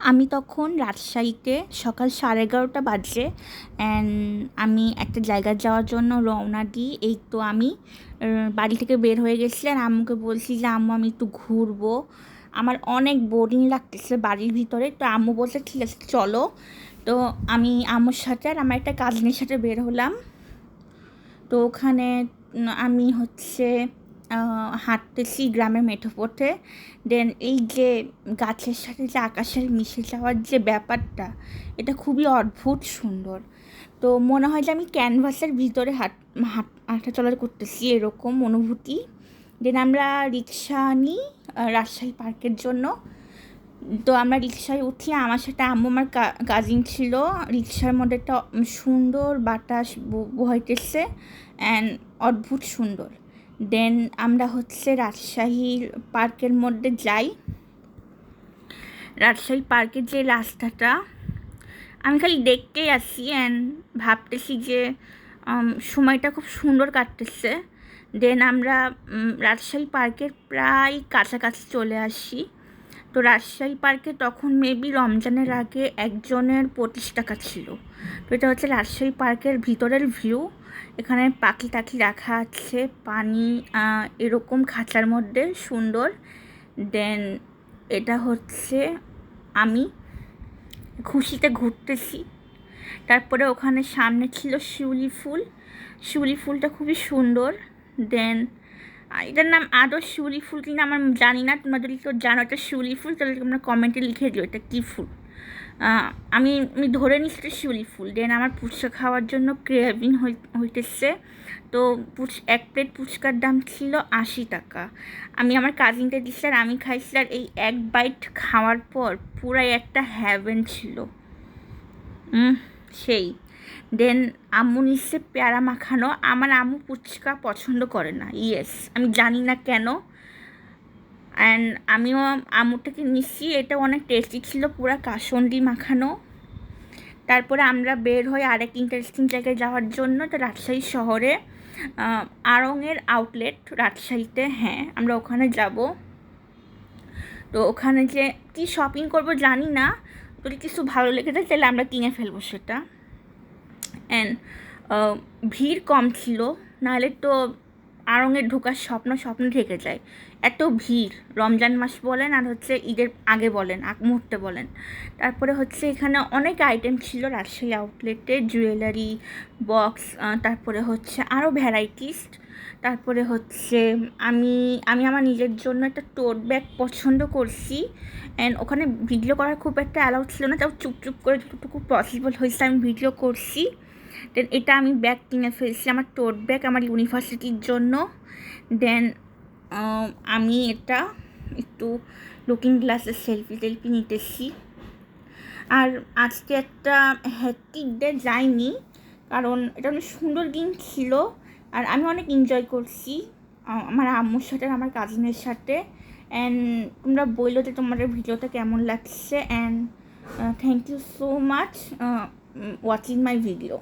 আমি তখন রাজশাহীতে সকাল 11:30 বাজে অ্যান্ড আমি একটা জায়গায় যাওয়ার জন্য রওনা দিই। এই তো আমি বাড়ি থেকে বের হয়ে গেছি আর আম্মুকে বলছি যে আম্মু আমি একটু ঘুরবো, আমার অনেক বোরিং লাগতেছে বাড়ির ভিতরে। তো আম্মু বলছে ঠিক আছে চলো। তো আমি আম্মুর সাথে আর আমার একটা কাজিনের সাথে বের হলাম। তো ওখানে আমি হাঁটতেছি গ্রামের মেঠোপথে। দেন এই যে গাছের সাথে যে আকাশের মিশে যাওয়ার যে ব্যাপারটা, এটা খুবই অদ্ভুত সুন্দর। তো মনে হয় যে আমি ক্যানভাসের ভিতরে হাঁটা চলা করতেছি, এরকম অনুভূতি। দেন আমরা রিক্সা নিই রাজশাহী পার্কের জন্য। তো আমরা রিক্সায় উঠি, আমার সাথে আম্মু আমার কাজিন ছিল। রিক্সার মধ্যে একটা সুন্দর বাতাস বইতেছে অ্যান্ড অদ্ভুত সুন্দর। দেন আমরা রাজশাহীর পার্কের মধ্যে যাই। রাজশাহী পার্কের যে রাস্তাটা আমি খালি দেখতেই আসি অ্যান্ড ভাবতেছি যে সময়টা খুব সুন্দর কাটতেছে। দেন আমরা রাজশাহী পার্কের প্রায় কাছাকাছি চলে আসি। তো রাজশাহী পার্কে তখন মেবি রমজানের আগে একজনের 25 টাকা ছিল। তো এটা হচ্ছে রাজশাহী পার্কের ভিতরের ভিউ। এখানে পাখি টাখি রাখা আছে, পানি এরকম খাঁচার মধ্যে সুন্দর। দেন এটা হচ্ছে আমি খুশিতে ঘুরতেছি। তারপরে ওখানে সামনে ছিল শিউলি ফুল, শিউলি ফুলটা খুবই সুন্দর। দেন এটার নাম আদৌ শিউলি ফুল কিনা আমার জানি না, তোমরা যদি কেউ জানো এটা শিউলি ফুল তাহলে তোমরা কমেন্টে লিখে দিও এটা কী ফুল। আমি ধরে নিচ্ছি এটা শিউলি ফুল। দেন আমার ফুচকা খাওয়ার জন্য ক্রেভিং হইতেছে। তো এক প্লেট ফুচকার দাম ছিল 80 টাকা। আমি আমার কাজিনকে দিচ্ছি আর আমি খাইছি, আর এই এক বাইট খাওয়ার পর পুরাই একটা হ্যাভেন ছিল সেই। দেন আম্মু নিচ্ছে পেয়ারা মাখানো। আমার আম্মু ফুচকা পছন্দ করে না, ইয়েস আমি জানি না কেন। অ্যান্ড আমিও আম্মুর থেকে নিচ্ছি, এটা অনেক টেস্টি ছিল, পুরা কাসুন্দি মাখানো। তারপরে আমরা বের হই আরেক ইন্টারেস্টিং জায়গায় যাওয়ার জন্য। তো রাজশাহী শহরে আড়ংয়ের আউটলেট রাজশাহীতে, হ্যাঁ আমরা ওখানে যাব। তো ওখানে যে কী শপিং করব জানি না, যদি কিছু ভালো লেগে যায় তাহলে আমরা কিনে ফেলবো সেটা। অ্যান্ড ভিড় কম ছিল, নাহলে তো আড়ংয়ের ঢোকার স্বপ্ন থেকে যায়, এত ভিড়। রমজান মাস বলেন আর ঈদের আগে বলেন, মুহূর্তে বলেন। তারপরে এখানে অনেক আইটেম ছিল রাজশাহী আউটলেটে, জুয়েলারি, বক্স, তারপরে আরও ভ্যারাইটিস। তারপরে আমি আমার নিজের জন্য একটা টোট ব্যাগ পছন্দ করছি। অ্যান্ড ওখানে ভিডিও করার খুব একটা অ্যালাউড ছিল না, তাও চুপচুপ করে যতটুকু পসিবল হয়েছে আমি ভিডিও করছি। দেন এটা আমি ব্যাগ কিনে ফেলছি, আমার টোট ব্যাগ আমার ইউনিভার্সিটির জন্য। দেন আমি এটা একটু লুকিং গ্লাসের সেলফি নিতেছি। আর আজকে একটা হ্যাকটিক ডে যাইনি, কারণ এটা অনেক সুন্দর দিন ছিল আর আমি অনেক এনজয় করছি আমার আম্মুর সাথে আর আমার কাজিনের সাথে। অ্যান্ড তোমরা বললো যে তোমাদের ভিডিওটা কেমন লাগছে। And thank you so much watching my video.